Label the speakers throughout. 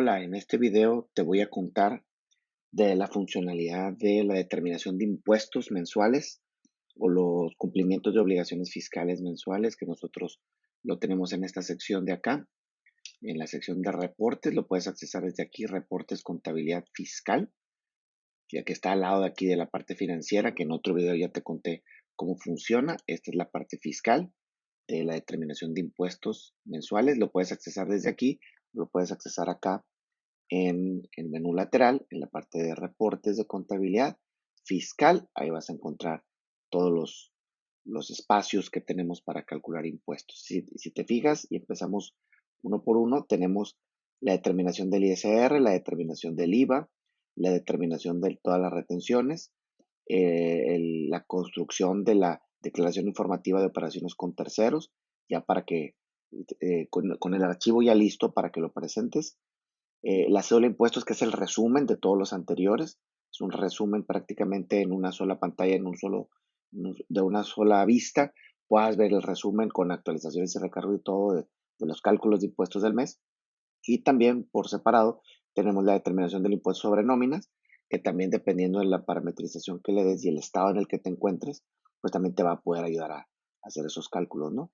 Speaker 1: Hola, en este video te voy a contar de la funcionalidad de la determinación de impuestos mensuales o los cumplimientos de obligaciones fiscales mensuales que nosotros lo tenemos en esta sección de acá. En la sección de reportes lo puedes accesar desde aquí, reportes contabilidad fiscal, ya que está al lado de aquí de la parte financiera, que en otro video ya te conté cómo funciona. Esta es la parte fiscal de la determinación de impuestos mensuales. Lo puedes accesar desde aquí, lo puedes accesar acá en el menú lateral, en la parte de reportes de contabilidad fiscal. Ahí vas a encontrar todos los espacios que tenemos para calcular impuestos. Si te fijas y empezamos uno por uno, tenemos la determinación del ISR, la determinación del IVA, la determinación de todas las retenciones, la construcción de la declaración informativa de operaciones con terceros, ya para que con el archivo ya listo para que lo presentes, la cédula de impuestos, que es el resumen de todos los anteriores. Es un resumen prácticamente en una sola pantalla, de una sola vista. Puedas ver el resumen con actualizaciones y recargo y todo de los cálculos de impuestos del mes. Y también por separado tenemos la determinación del impuesto sobre nóminas, que también dependiendo de la parametrización que le des y el estado en el que te encuentres, pues también te va a poder ayudar a hacer esos cálculos, ¿no?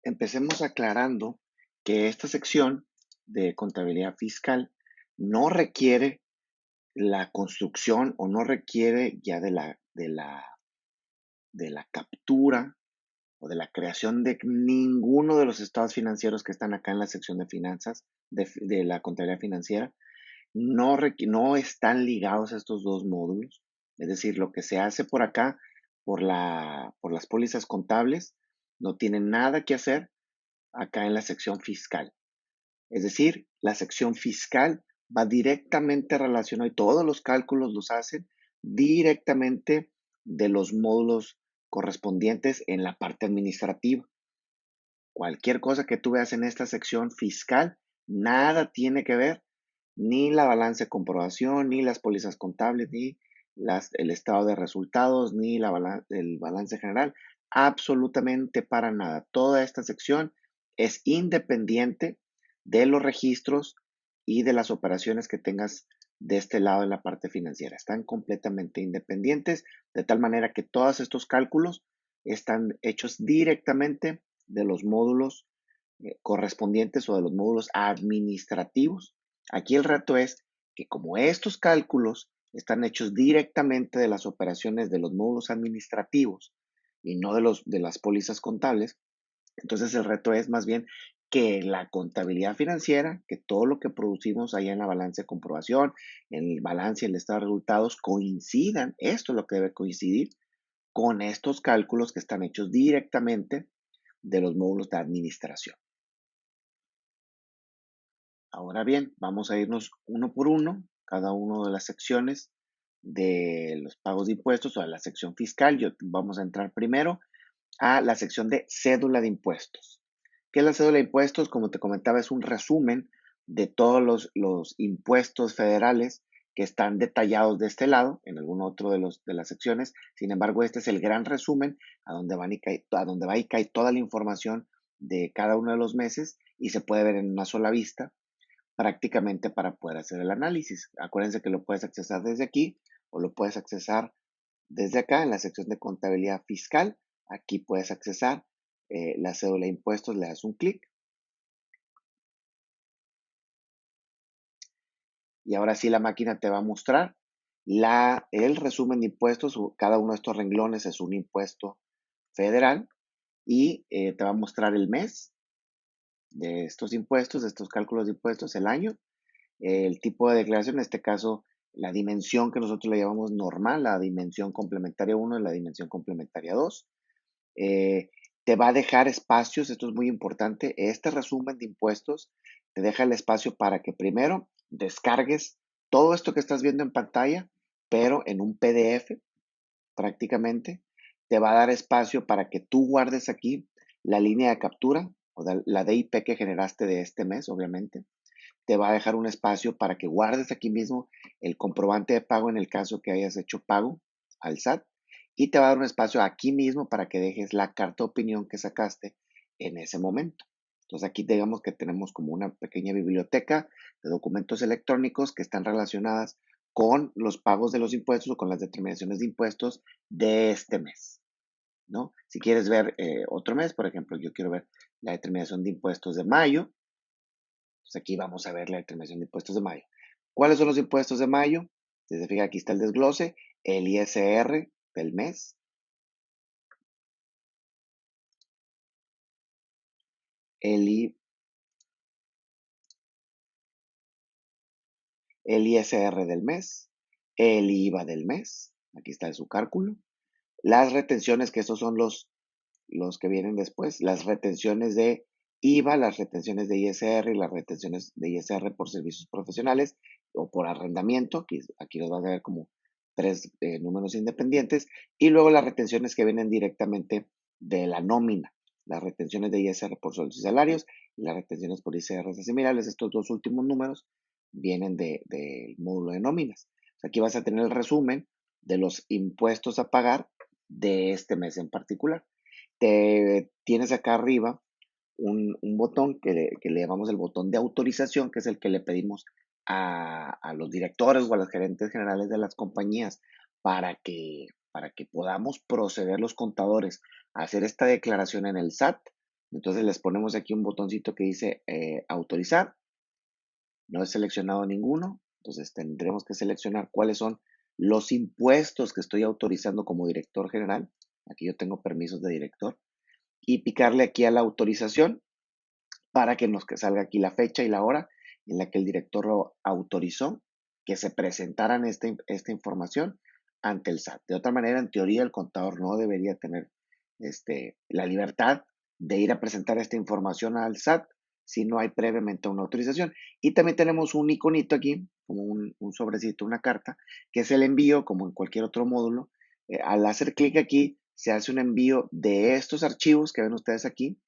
Speaker 1: Empecemos aclarando que esta sección de contabilidad fiscal no requiere la construcción o no requiere ya de la captura o de la creación de ninguno de los estados financieros que están acá en la sección de finanzas, de la contabilidad financiera. No están ligados a estos dos módulos. Es decir, lo que se hace por acá, por las pólizas contables, no tiene nada que hacer acá en la sección fiscal. Es decir, la sección fiscal va directamente relacionada y todos los cálculos los hacen directamente de los módulos correspondientes en la parte administrativa. Cualquier cosa que tú veas en esta sección fiscal, nada tiene que ver, ni la balanza de comprobación, ni las pólizas contables, ni el estado de resultados, ni el balance general, absolutamente para nada. Toda esta sección es independiente de los registros y de las operaciones que tengas de este lado en la parte financiera. Están completamente independientes, de tal manera que todos estos cálculos están hechos directamente de los módulos correspondientes o de los módulos administrativos. Aquí el reto es que como estos cálculos están hechos directamente de las operaciones de los módulos administrativos y no de las pólizas contables, entonces el reto es más bien que la contabilidad financiera, que todo lo que producimos allá en la balanza de comprobación, en el balance y el estado de resultados coincidan, esto es lo que debe coincidir con estos cálculos que están hechos directamente de los módulos de administración. Ahora bien, vamos a irnos uno por uno, cada una de las secciones de los pagos de impuestos o de la sección fiscal. Vamos a entrar primero a la sección de cédula de impuestos. ¿Qué es la cédula de impuestos? Como te comentaba, es un resumen de todos los impuestos federales que están detallados de este lado, en algún otro de las secciones. Sin embargo, este es el gran resumen a donde va y cae toda la información de cada uno de los meses y se puede ver en una sola vista prácticamente para poder hacer el análisis. Acuérdense que lo puedes accesar desde aquí o lo puedes accesar desde acá en la sección de contabilidad fiscal. Aquí puedes accesar la cédula de impuestos, le das un clic y ahora sí la máquina te va a mostrar el resumen de impuestos. Cada uno de estos renglones es un impuesto federal y te va a mostrar el mes de estos impuestos, de estos cálculos de impuestos, el año, el tipo de declaración, en este caso la dimensión que nosotros le llamamos normal, la dimensión complementaria 1 y la dimensión complementaria 2. Te va a dejar espacios, esto es muy importante, este resumen de impuestos te deja el espacio para que primero descargues todo esto que estás viendo en pantalla, pero en un PDF prácticamente. Te va a dar espacio para que tú guardes aquí la línea de captura o la DIP que generaste de este mes, obviamente. Te va a dejar un espacio para que guardes aquí mismo el comprobante de pago en el caso que hayas hecho pago al SAT y te va a dar un espacio aquí mismo para que dejes la carta de opinión que sacaste en ese momento. Entonces aquí digamos que tenemos como una pequeña biblioteca de documentos electrónicos que están relacionadas con los pagos de los impuestos o con las determinaciones de impuestos de este mes, ¿no? Si quieres ver otro mes, por ejemplo, yo quiero ver la determinación de impuestos de mayo, pues aquí vamos a ver la determinación de impuestos de mayo. ¿Cuáles son los impuestos de mayo? Si se fija, aquí está el desglose, el ISR del mes, el, I- el ISR del mes, el IVA del mes, aquí está su cálculo, las retenciones, que estos son los que vienen después, las retenciones de IVA, las retenciones de ISR y las retenciones de ISR por servicios profesionales o por arrendamiento, aquí los van a ver como tres números independientes, y luego las retenciones que vienen directamente de la nómina, las retenciones de ISR por sueldos y salarios y las retenciones por ISR asimilables. Estos dos últimos números vienen del módulo de nóminas. Aquí vas a tener el resumen de los impuestos a pagar de este mes en particular. Tienes acá arriba un botón que le llamamos el botón de autorización, que es el que le pedimos a los directores o a los gerentes generales de las compañías para que podamos proceder los contadores a hacer esta declaración en el SAT. Entonces les ponemos aquí un botoncito que dice autorizar. No he seleccionado ninguno, entonces tendremos que seleccionar cuáles son los impuestos que estoy autorizando como director general. Aquí yo tengo permisos de director y picarle aquí a la autorización para que nos salga aquí la fecha y la hora en la que el director lo autorizó que se presentaran esta información ante el SAT. De otra manera, en teoría, el contador no debería tener la libertad de ir a presentar esta información al SAT si no hay previamente una autorización. Y también tenemos un iconito aquí, como un sobrecito, una carta, que es el envío, como en cualquier otro módulo. Al hacer clic aquí, se hace un envío de estos archivos que ven ustedes aquí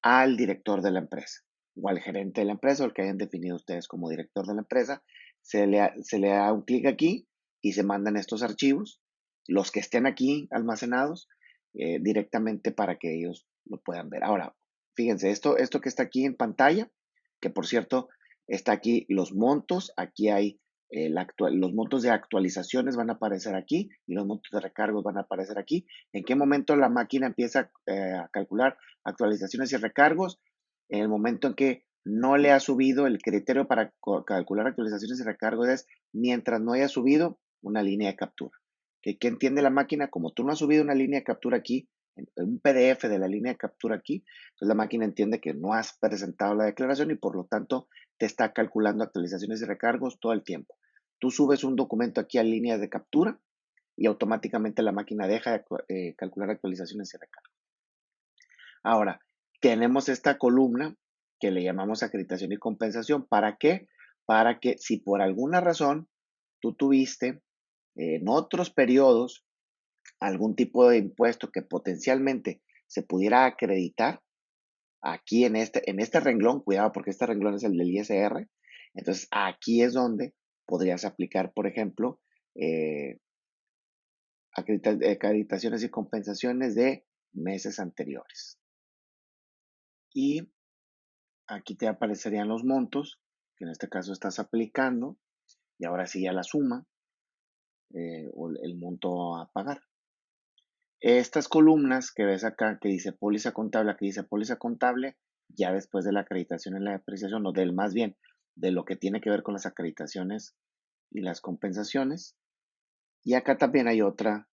Speaker 1: al director de la empresa o al gerente de la empresa o el que hayan definido ustedes como director de la empresa. Se le da un clic aquí y se mandan estos archivos, los que estén aquí almacenados, directamente para que ellos lo puedan ver. Ahora, fíjense, esto que está aquí en pantalla, que por cierto, está aquí los montos, aquí hay los montos de actualizaciones van a aparecer aquí y los montos de recargos van a aparecer aquí. ¿En qué momento la máquina empieza a calcular actualizaciones y recargos? En el momento en que no le ha subido el criterio para calcular actualizaciones y recargos es mientras no haya subido una línea de captura. ¿Qué entiende la máquina? Como tú no has subido una línea de captura aquí, en un PDF de la línea de captura aquí, entonces la máquina entiende que no has presentado la declaración y por lo tanto te está calculando actualizaciones y recargos todo el tiempo. Tú subes un documento aquí a líneas de captura y automáticamente la máquina deja de calcular actualizaciones y recargos. Ahora, tenemos esta columna que le llamamos acreditación y compensación. ¿Para qué? Para que si por alguna razón tú tuviste en otros periodos algún tipo de impuesto que potencialmente se pudiera acreditar, aquí en este renglón, cuidado porque este renglón es el del ISR, entonces aquí es donde podrías aplicar, por ejemplo, eh, acreditaciones y compensaciones de meses anteriores. Y aquí te aparecerían los montos, que en este caso estás aplicando, y ahora sí ya la suma o el monto a pagar. Estas columnas que ves acá, que dice póliza contable, aquí dice póliza contable, ya después de la acreditación y la depreciación, o del más bien, de lo que tiene que ver con las acreditaciones y las compensaciones. Y acá también hay otra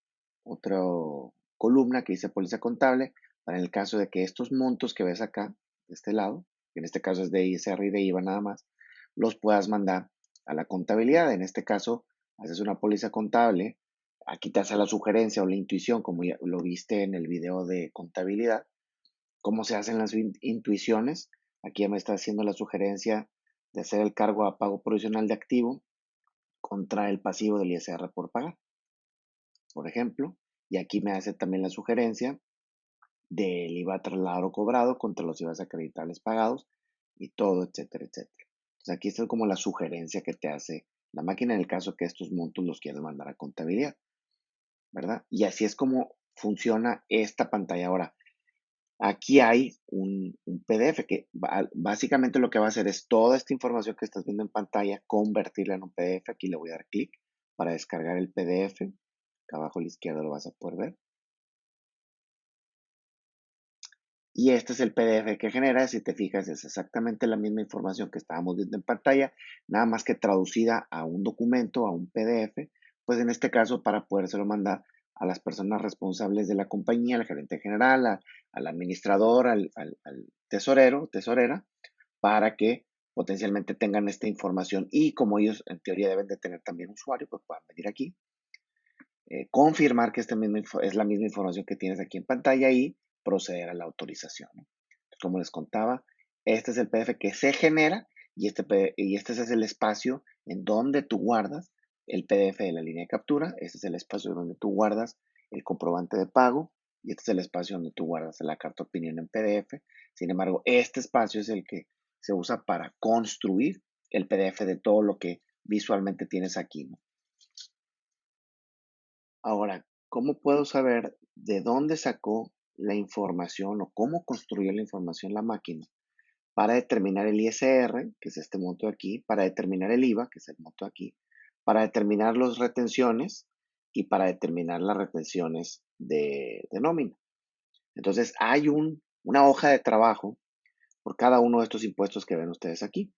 Speaker 1: columna que dice póliza contable, para el caso de que estos montos que ves acá, de este lado, que en este caso es de ISR y de IVA nada más, los puedas mandar a la contabilidad. En este caso, haces una póliza contable, aquí te hace la sugerencia o la intuición, como ya lo viste en el video de contabilidad, cómo se hacen las intuiciones. Aquí ya me está haciendo la sugerencia de hacer el cargo a pago provisional de activo contra el pasivo del ISR por pagar, por ejemplo, y aquí me hace también la sugerencia del IVA trasladado cobrado contra los IVAs acreditables pagados y todo, etcétera, etcétera. Entonces aquí está como la sugerencia que te hace la máquina en el caso que estos montos los quieras mandar a contabilidad, ¿verdad? Y así es como funciona esta pantalla. Ahora, Aquí hay un PDF que básicamente lo que va a hacer es toda esta información que estás viendo en pantalla, convertirla en un PDF. Aquí le voy a dar clic para descargar el PDF. Acá abajo a la izquierda lo vas a poder ver. Y este es el PDF que genera. Si te fijas, es exactamente la misma información que estábamos viendo en pantalla, nada más que traducida a un documento, a un PDF. Pues en este caso, para podérselo mandar a las personas responsables de la compañía, al gerente general, al administrador, al tesorero, tesorera, para que potencialmente tengan esta información y como ellos en teoría deben de tener también usuario, pues puedan venir aquí, confirmar que es la misma información que tienes aquí en pantalla y proceder a la autorización, ¿no? Como les contaba, este es el PDF que se genera y este es el espacio en donde tú guardas el PDF de la línea de captura. Este es el espacio donde tú guardas el comprobante de pago y este es el espacio donde tú guardas la carta de opinión en PDF. Sin embargo, este espacio es el que se usa para construir el PDF de todo lo que visualmente tienes aquí, ¿no? Ahora, ¿cómo puedo saber de dónde sacó la información o cómo construyó la información la máquina para determinar el ISR, que es este monto de aquí, para determinar el IVA, que es el monto de aquí, para determinar las retenciones y para determinar las retenciones de nómina? Entonces, hay una hoja de trabajo por cada uno de estos impuestos que ven ustedes aquí.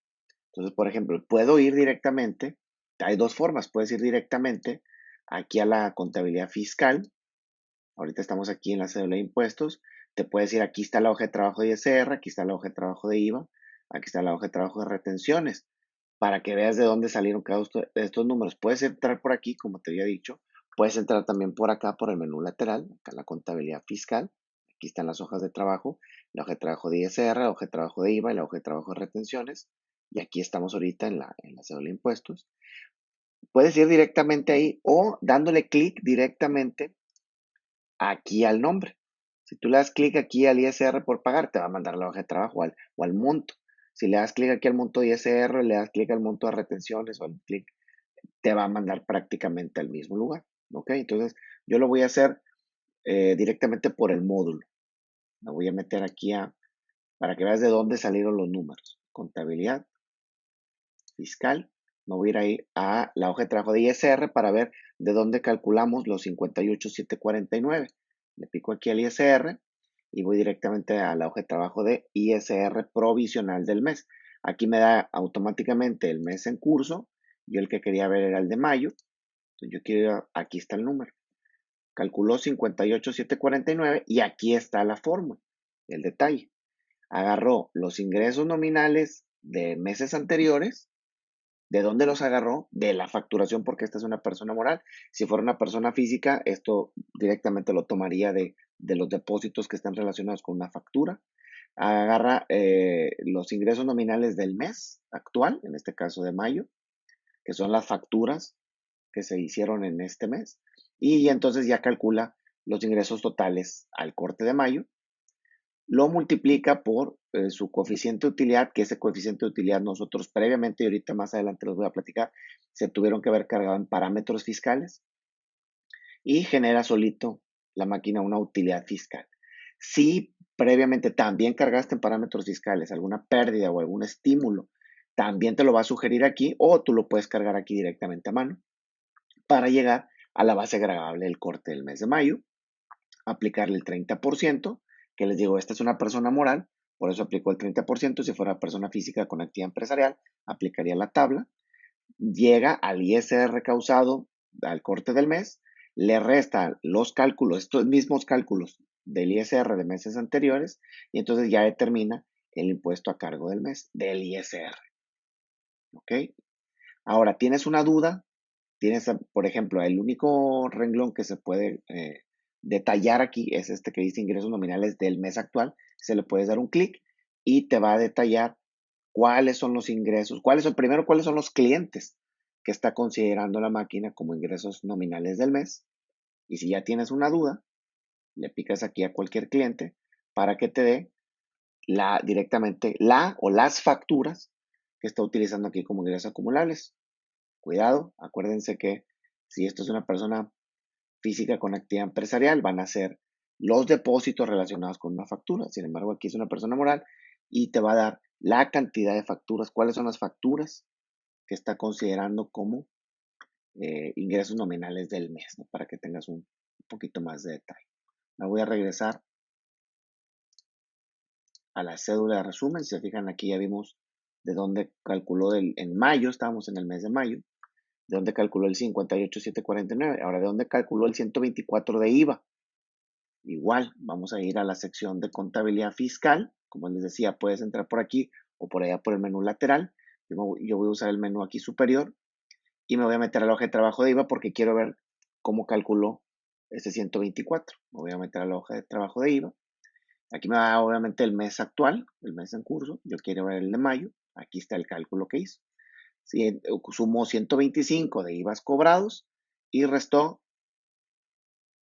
Speaker 1: Entonces, por ejemplo, puedo ir directamente, hay dos formas, puedes ir directamente aquí a la contabilidad fiscal. Ahorita estamos aquí en la cédula de impuestos. Te puedes ir, aquí está la hoja de trabajo de ISR, aquí está la hoja de trabajo de IVA, aquí está la hoja de trabajo de retenciones, para que veas de dónde salieron cada uno de estos números. Puedes entrar por aquí, como te había dicho. Puedes entrar también por acá, por el menú lateral, acá en la contabilidad fiscal. Aquí están las hojas de trabajo, la hoja de trabajo de ISR, la hoja de trabajo de IVA y la hoja de trabajo de retenciones. Y aquí estamos ahorita en la cédula de impuestos. Puedes ir directamente ahí o dándole clic directamente aquí al nombre. Si tú le das clic aquí al ISR por pagar, te va a mandar la hoja de trabajo o al monto. Si le das clic aquí al monto de ISR, le das clic al monto de retenciones o al clic, te va a mandar prácticamente al mismo lugar. ¿Ok? Entonces, yo lo voy a hacer directamente por el módulo. Me voy a meter aquí para que veas de dónde salieron los números. Contabilidad fiscal. Me voy a ir a la hoja de trabajo de ISR para ver de dónde calculamos los 58,749. Le pico aquí al ISR y voy directamente a la hoja de trabajo de ISR provisional del mes. Aquí me da automáticamente el mes en curso. Yo el que quería ver era el de mayo. Entonces yo quiero, aquí está el número. Calculó 58,749 y aquí está la fórmula, el detalle. Agarró los ingresos nominales de meses anteriores. ¿De dónde los agarró? De la facturación, porque esta es una persona moral. Si fuera una persona física, esto directamente lo tomaría de los depósitos que están relacionados con una factura. Agarra los ingresos nominales del mes actual, en este caso de mayo, que son las facturas que se hicieron en este mes. Y entonces ya calcula los ingresos totales al corte de mayo, lo multiplica por su coeficiente de utilidad, que ese coeficiente de utilidad nosotros previamente, y ahorita más adelante los voy a platicar, se tuvieron que haber cargado en parámetros fiscales y genera solito la máquina una utilidad fiscal. Si previamente también cargaste en parámetros fiscales alguna pérdida o algún estímulo, también te lo va a sugerir aquí o tú lo puedes cargar aquí directamente a mano para llegar a la base gravable del corte del mes de mayo, aplicarle el 30%, que les digo, esta es una persona moral, por eso aplicó el 30%. Si fuera persona física con actividad empresarial, aplicaría la tabla, llega al ISR causado al corte del mes, le resta los cálculos, estos mismos cálculos del ISR de meses anteriores, y entonces ya determina el impuesto a cargo del mes del ISR. ¿Ok? Ahora, ¿tienes una duda? Tienes, por ejemplo, el único renglón que se puede detallar aquí es este que dice ingresos nominales del mes actual. Se le puedes dar un clic y te va a detallar cuáles son los ingresos, primero, cuáles son los clientes que está considerando la máquina como ingresos nominales del mes. Y si ya tienes una duda, le picas aquí a cualquier cliente para que te dé directamente la o las facturas que está utilizando aquí como ingresos acumulables. Cuidado, acuérdense que si esto es una persona física con actividad empresarial, van a ser los depósitos relacionados con una factura. Sin embargo, aquí es una persona moral y te va a dar la cantidad de facturas, cuáles son las facturas que está considerando como ingresos nominales del mes, ¿no? Para que tengas un poquito más de detalle. Me voy a regresar a la cédula de resumen. Si se fijan, aquí ya vimos de dónde calculó en mayo, estábamos en el mes de mayo, de dónde calculó el 58,749. Ahora, de dónde calculó el 124 de IVA. Igual, vamos a ir a la sección de contabilidad fiscal. Como les decía, puedes entrar por aquí o por allá por el menú lateral. Yo voy a usar el menú aquí superior y me voy a meter a la hoja de trabajo de IVA porque quiero ver cómo calculó este 124. Me voy a meter a la hoja de trabajo de IVA. Aquí me da obviamente el mes actual, el mes en curso. Yo quiero ver el de mayo. Aquí está el cálculo que hizo. Si sumó 125 de IVAs cobrados y restó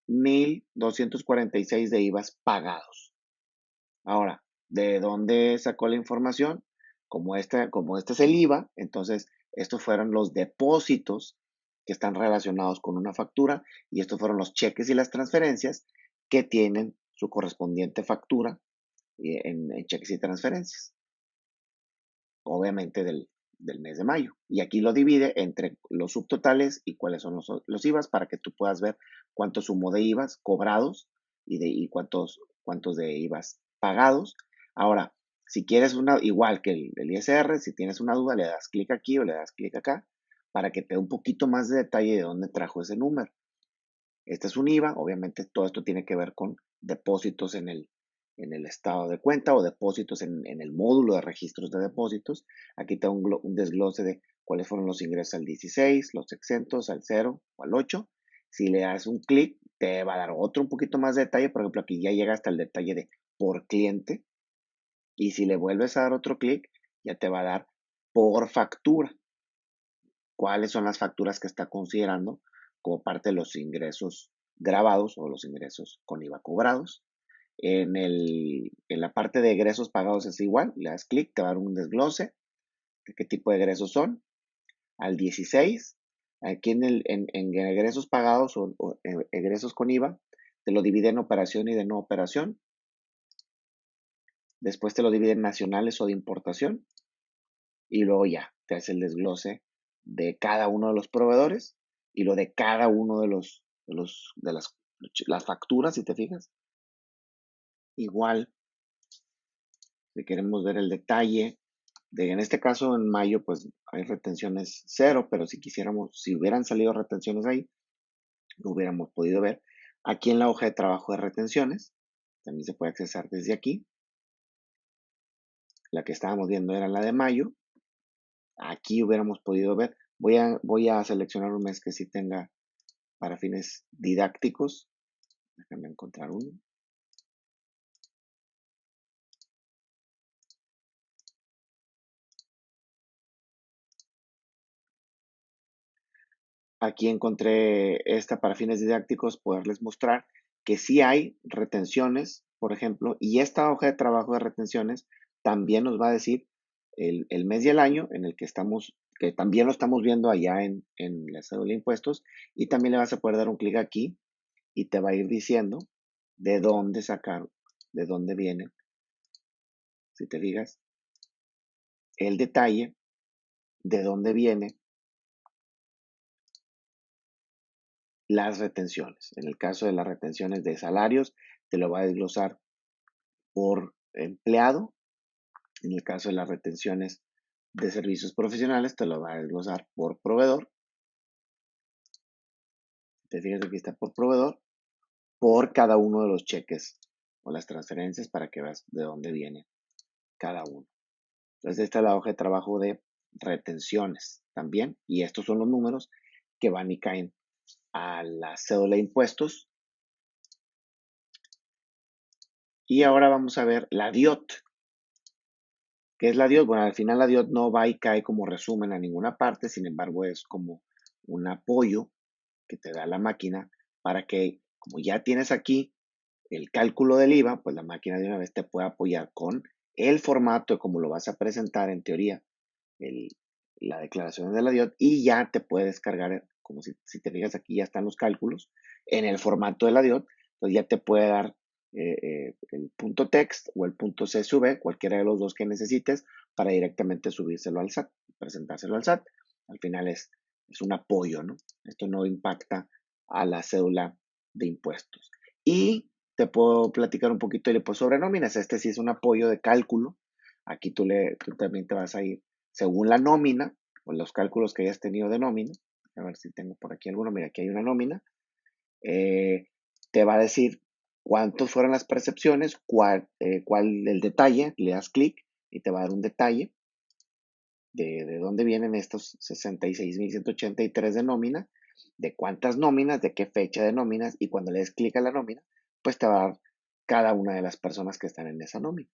Speaker 1: 1,246 de IVAs pagados. Ahora, ¿de dónde sacó la información? Como este es el IVA, entonces estos fueron los depósitos que están relacionados con una factura y estos fueron los cheques y las transferencias que tienen su correspondiente factura en cheques y transferencias, obviamente del mes de mayo. Y aquí lo divide entre los subtotales y cuáles son los IVAs para que tú puedas ver cuánto sumó de IVAs cobrados y cuántos de IVAs pagados. Ahora, si quieres igual que el ISR, si tienes una duda, le das clic aquí o le das clic acá para que te dé un poquito más de detalle de dónde trajo ese número. Este es un IVA, obviamente todo esto tiene que ver con depósitos en el estado de cuenta o depósitos en el módulo de registros de depósitos. Aquí tengo un desglose de cuáles fueron los ingresos al 16, los exentos al 0 o al 8. Si le das un clic, te va a dar otro un poquito más de detalle. Por ejemplo, aquí ya llega hasta el detalle de por cliente. Y si le vuelves a dar otro clic, ya te va a dar por factura. ¿Cuáles son las facturas que está considerando como parte de los ingresos grabados o los ingresos con IVA cobrados? En la parte de egresos pagados es igual, le das clic, te va a dar un desglose de qué tipo de egresos son. Al 16, aquí en egresos pagados o egresos con IVA, te lo divide en operación y de no operación. Después te lo divide en nacionales o de importación. Y luego ya te hace el desglose de cada uno de los proveedores y lo de cada uno de las facturas, si te fijas. Igual, si queremos ver el detalle, en este caso en mayo pues hay retenciones cero, pero si quisiéramos, si hubieran salido retenciones ahí, lo hubiéramos podido ver. Aquí en la hoja de trabajo de retenciones, también se puede accesar desde aquí. La que estábamos viendo era la de mayo. Aquí hubiéramos podido ver. Voy a seleccionar un mes que sí tenga para fines didácticos. Déjame encontrar uno. Aquí encontré esta para fines didácticos, poderles mostrar que sí hay retenciones, por ejemplo, y esta hoja de trabajo de retenciones también nos va a decir el mes y el año en el que estamos, que también lo estamos viendo allá en la cédula de impuestos, y también le vas a poder dar un clic aquí y te va a ir diciendo de dónde sacar, de dónde viene, si te fijas, el detalle de dónde viene las retenciones. En el caso de las retenciones de salarios, te lo va a desglosar por empleado. En el caso de las retenciones de servicios profesionales, te lo va a desglosar por proveedor. Te fijas, aquí está por proveedor, por cada uno de los cheques o las transferencias para que veas de dónde viene cada uno. Entonces, esta es la hoja de trabajo de retenciones también. Y estos son los números que van y caen a la cédula de impuestos. Y ahora vamos a ver la DIOT. ¿Qué es la DIOT? Bueno, al final la DIOT no va y cae como resumen a ninguna parte, sin embargo es como un apoyo que te da la máquina para que, como ya tienes aquí el cálculo del IVA, pues la máquina de una vez te puede apoyar con el formato de cómo lo vas a presentar en teoría, la declaración de la DIOT, y ya te puede descargar, como si te fijas aquí ya están los cálculos en el formato de la DIOT, entonces ya te puede dar el punto text o el punto CSV, cualquiera de los dos que necesites, para directamente subírselo al SAT, presentárselo al SAT. Al final es un apoyo, ¿no? Esto no impacta a la cédula de impuestos. Y te puedo platicar un poquito del impuesto sobre nóminas. Este sí es un apoyo de cálculo. Aquí tú también te vas a ir según la nómina o los cálculos que hayas tenido de nómina. A ver si tengo por aquí alguno. Mira, aquí hay una nómina. Te va a decir cuántos fueron las percepciones, cuál el detalle, le das clic y te va a dar un detalle de dónde vienen estos 66,183 de nómina, de cuántas nóminas, de qué fecha de nóminas, y cuando le des clic a la nómina, pues te va a dar cada una de las personas que están en esa nómina,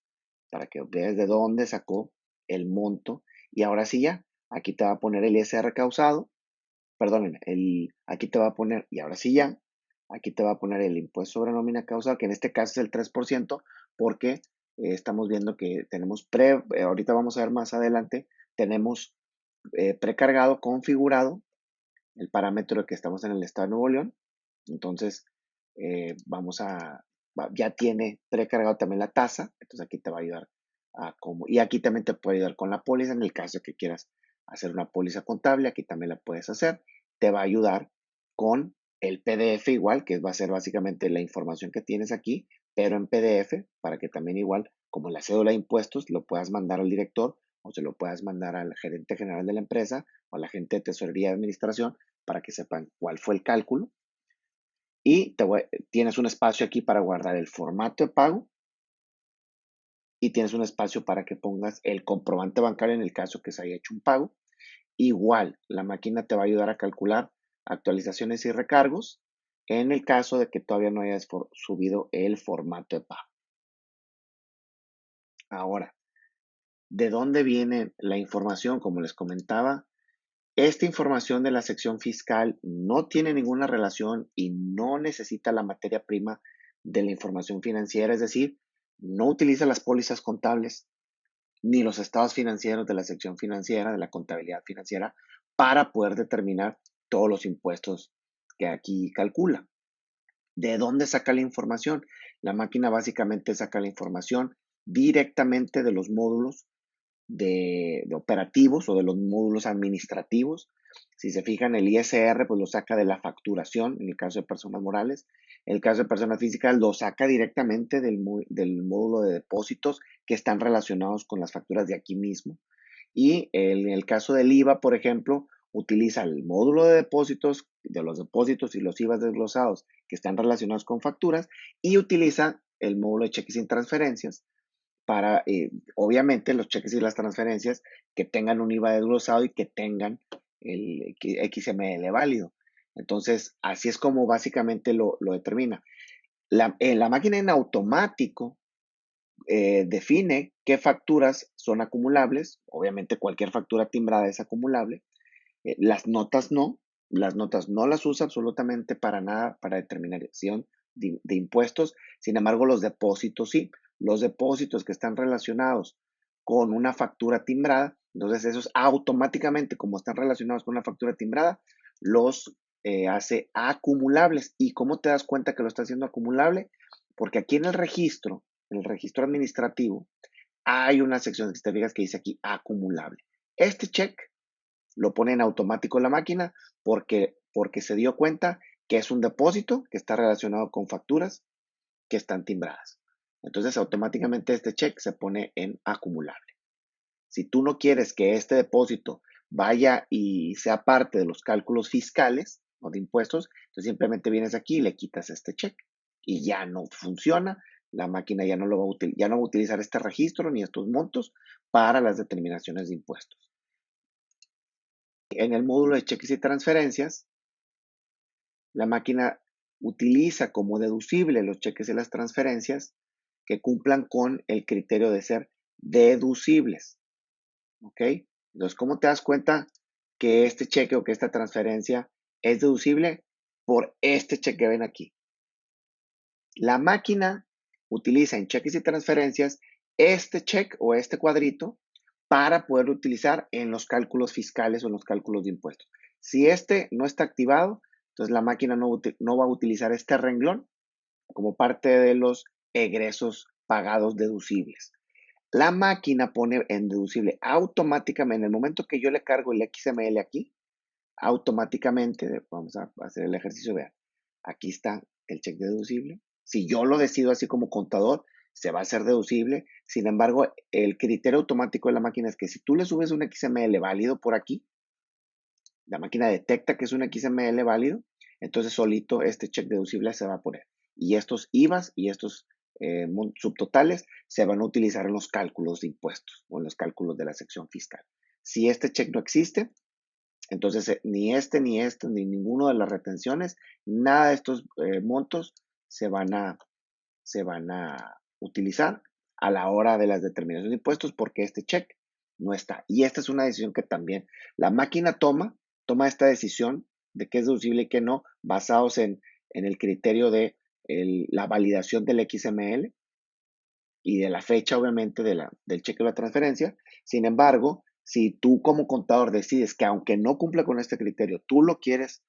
Speaker 1: para que veas de dónde sacó el monto, y ahora sí ya, aquí te va a poner el ISR causado, perdónenme, aquí te va a poner, y ahora sí ya, aquí te va a poner el impuesto sobre nómina causada, que en este caso es el 3%, porque estamos viendo que tenemos ahorita vamos a ver más adelante, tenemos precargado, configurado el parámetro que estamos en el estado de Nuevo León. Entonces, ya tiene precargado también la tasa, entonces aquí te va a ayudar y aquí también te puede ayudar con la póliza en el caso de que quieras hacer una póliza contable, aquí también la puedes hacer. Te va a ayudar con el PDF igual, que va a ser básicamente la información que tienes aquí, pero en PDF, para que también igual, como la cédula de impuestos, lo puedas mandar al director o se lo puedas mandar al gerente general de la empresa o a la gente de tesorería de administración para que sepan cuál fue el cálculo. Y tienes un espacio aquí para guardar el formato de pago y tienes un espacio para que pongas el comprobante bancario en el caso que se haya hecho un pago. Igual, la máquina te va a ayudar a calcular actualizaciones y recargos en el caso de que todavía no hayas subido el formato de pago. Ahora, ¿de dónde viene la información? Como les comentaba, esta información de la sección fiscal no tiene ninguna relación y no necesita la materia prima de la información financiera, es decir, no utiliza las pólizas contables ni los estados financieros de la sección financiera, de la contabilidad financiera, para poder determinar todos los impuestos que aquí calcula. ¿De dónde saca la información? La máquina básicamente saca la información directamente de los módulos de operativos o de los módulos administrativos. Si se fijan, el ISR pues lo saca de la facturación, en el caso de personas morales. En el caso de personas físicas lo saca directamente del módulo de depósitos que están relacionados con las facturas de aquí mismo. Y en el caso del IVA, por ejemplo, utiliza el módulo de depósitos, de los depósitos y los IVAs desglosados que están relacionados con facturas, y utiliza el módulo de cheques sin transferencias para, obviamente, los cheques y las transferencias que tengan un IVA desglosado y que tengan el XML válido. Entonces, así es como básicamente lo determina. La máquina en automático define qué facturas son acumulables. Obviamente, cualquier factura timbrada es acumulable. Las notas no. Las notas no las usa absolutamente para nada para determinación de impuestos. Sin embargo, los depósitos sí. Los depósitos que están relacionados con una factura timbrada, entonces esos automáticamente, como están relacionados con una factura timbrada, los hace acumulables. ¿Y cómo te das cuenta que lo está haciendo acumulable? Porque aquí en el registro administrativo, hay una sección de estadísticas que dice aquí acumulable. Este check lo pone en automático en la máquina porque se dio cuenta que es un depósito que está relacionado con facturas que están timbradas. Entonces, automáticamente este check se pone en acumulable. Si tú no quieres que este depósito vaya y sea parte de los cálculos fiscales o de impuestos, entonces simplemente vienes aquí y le quitas este check y ya no funciona. La máquina ya no ya no va a utilizar este registro ni estos montos para las determinaciones de impuestos. En el módulo de cheques y transferencias, la máquina utiliza como deducible los cheques y las transferencias que cumplan con el criterio de ser deducibles. ¿Ok? Entonces, ¿cómo te das cuenta que este cheque o que esta transferencia es deducible? Por este cheque que ven aquí. La máquina utiliza en cheques y transferencias este check o este cuadrito para poder utilizar en los cálculos fiscales o en los cálculos de impuestos. Si este no está activado, entonces la máquina no va a utilizar este renglón como parte de los egresos pagados deducibles. La máquina pone en deducible automáticamente, en el momento que yo le cargo el XML aquí, automáticamente, vamos a hacer el ejercicio, vean, aquí está el cheque deducible. Si yo lo decido así como contador, se va a hacer deducible. Sin embargo, el criterio automático de la máquina es que si tú le subes un XML válido por aquí, la máquina detecta que es un XML válido, entonces solito este cheque deducible se va a poner. Y estos IVAs y estos subtotales se van a utilizar en los cálculos de impuestos o en los cálculos de la sección fiscal. Si este cheque no existe, entonces ni ninguno de las retenciones, nada de estos montos se van a utilizar a la hora de las determinaciones de impuestos porque este cheque no está. Y esta es una decisión que también la máquina toma esta decisión de qué es deducible y qué no, basados en el criterio de la validación del XML y de la fecha, obviamente, del cheque o la transferencia. Sin embargo, si tú como contador decides que aunque no cumpla con este criterio, tú lo quieres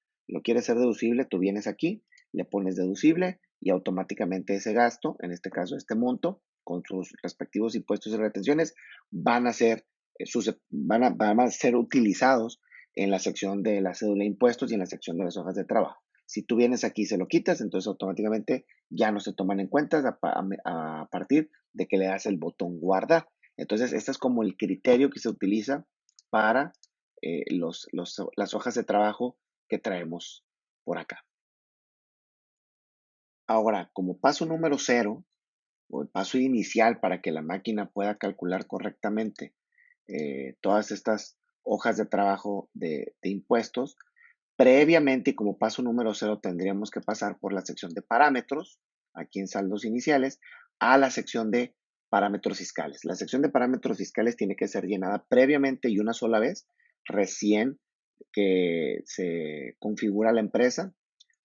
Speaker 1: hacer deducible, tú vienes aquí, le pones deducible y automáticamente ese gasto, en este caso este monto, con sus respectivos impuestos y retenciones, van a ser, van a ser utilizados en la sección de la cédula de impuestos y en la sección de las hojas de trabajo. Si tú vienes aquí y se lo quitas, entonces automáticamente ya no se toman en cuenta a partir de que le das el botón guardar. Entonces, este es como el criterio que se utiliza para las hojas de trabajo que traemos por acá. Ahora, como paso número 0, o el paso inicial para que la máquina pueda calcular correctamente todas estas hojas de trabajo de impuestos, previamente y como paso número 0 tendríamos que pasar por la sección de parámetros, aquí en saldos iniciales, a la sección de parámetros fiscales. La sección de parámetros fiscales tiene que ser llenada previamente y una sola vez, recién que se configura la empresa.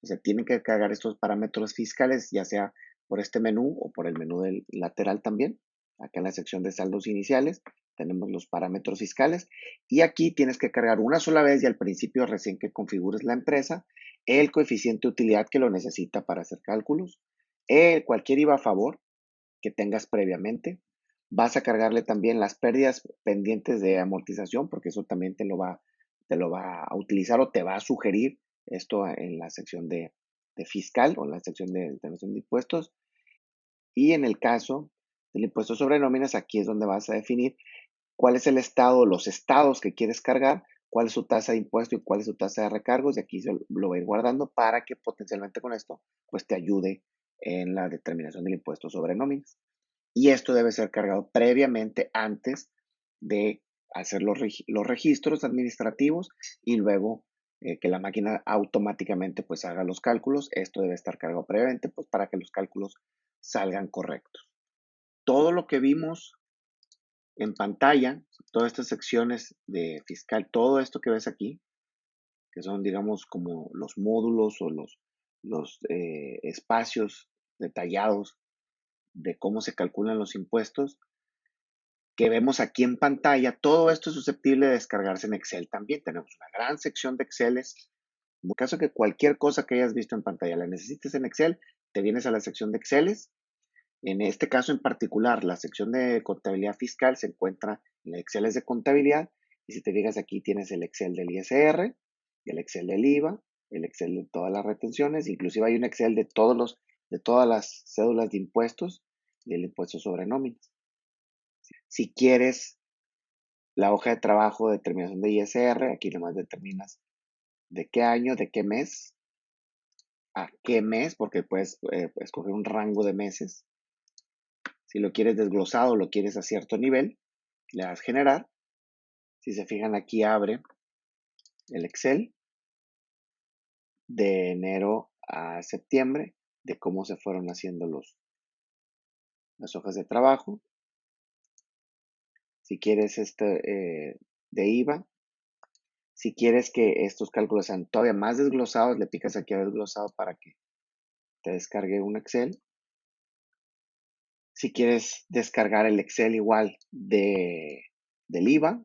Speaker 1: O sea, tienen que cargar estos parámetros fiscales, ya sea por este menú o por el menú del lateral también. Acá en la sección de saldos iniciales tenemos los parámetros fiscales y aquí tienes que cargar una sola vez y al principio recién que configures la empresa el coeficiente de utilidad que lo necesita para hacer cálculos, cualquier IVA a favor que tengas previamente. Vas a cargarle también las pérdidas pendientes de amortización porque eso también te lo va a utilizar o te va a sugerir esto en la sección de fiscal o en la sección de determinación de impuestos. Y en el caso del impuesto sobre nóminas, aquí es donde vas a definir cuál es el estado, los estados que quieres cargar, cuál es su tasa de impuesto y cuál es su tasa de recargos, y aquí lo va a ir guardando para que potencialmente con esto pues te ayude en la determinación del impuesto sobre nóminas. Y esto debe ser cargado previamente antes de hacer los registros administrativos y luego que la máquina automáticamente pues haga los cálculos. Esto debe estar cargado previamente pues para que los cálculos salgan correctos. Todo lo que vimos en pantalla, todas estas secciones de fiscal, todo esto que ves aquí, que son, digamos, como los módulos o los espacios detallados de cómo se calculan los impuestos, que vemos aquí en pantalla, todo esto es susceptible de descargarse en Excel también. Tenemos una gran sección de Exceles. En caso que cualquier cosa que hayas visto en pantalla la necesites en Excel, te vienes a la sección de Exceles. En este caso en particular, la sección de contabilidad fiscal se encuentra en el Excel de contabilidad y si te fijas aquí tienes el Excel del ISR, el Excel del IVA, el Excel de todas las retenciones, inclusive hay un Excel de todas las cédulas de impuestos y el impuesto sobre nóminas. Si quieres la hoja de trabajo de determinación de ISR, aquí nomás determinas de qué año, de qué mes, a qué mes, porque puedes escoger un rango de meses. Si lo quieres desglosado, lo quieres a cierto nivel, le das generar. Si se fijan aquí abre el Excel de enero a septiembre de cómo se fueron haciendo las hojas de trabajo. Si quieres de IVA, si quieres que estos cálculos sean todavía más desglosados, le picas aquí a desglosado para que te descargue un Excel. Si quieres descargar el Excel igual del IVA,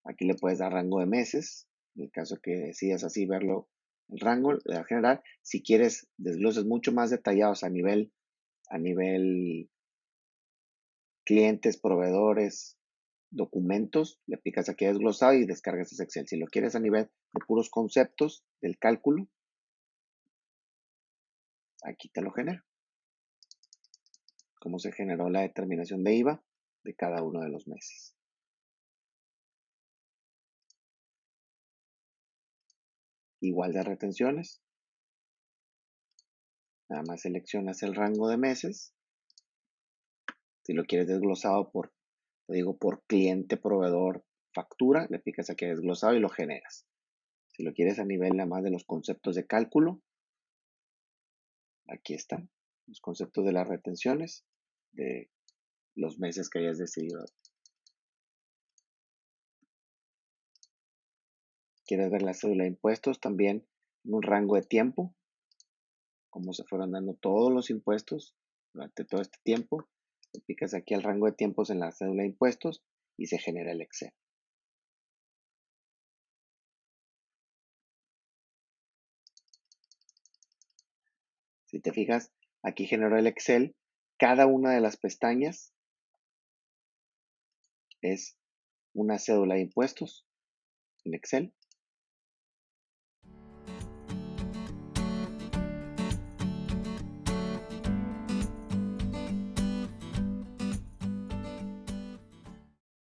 Speaker 1: aquí le puedes dar rango de meses, en el caso que decidas así verlo, el rango general. Si quieres desgloses mucho más detallados a nivel a nivel clientes, proveedores, documentos, le picas aquí a desglosado y descargas ese Excel. Si lo quieres a nivel de puros conceptos del cálculo, aquí te lo genera. Cómo se generó la determinación de IVA de cada uno de los meses. Igual de retenciones. Nada más seleccionas el rango de meses. Si lo quieres desglosado por, te digo, por cliente, proveedor, factura, le picas aquí a desglosado y lo generas. Si lo quieres a nivel nada más de los conceptos de cálculo, aquí están los conceptos de las retenciones de los meses que hayas decidido. ¿Quieres ver la cédula de impuestos también en un rango de tiempo? Cómo se fueron dando todos los impuestos durante todo este tiempo. Le picas aquí al rango de tiempos en la cédula de impuestos y se genera el Excel. Si te fijas, aquí generó el Excel. Cada una de las pestañas es una cédula de impuestos en Excel.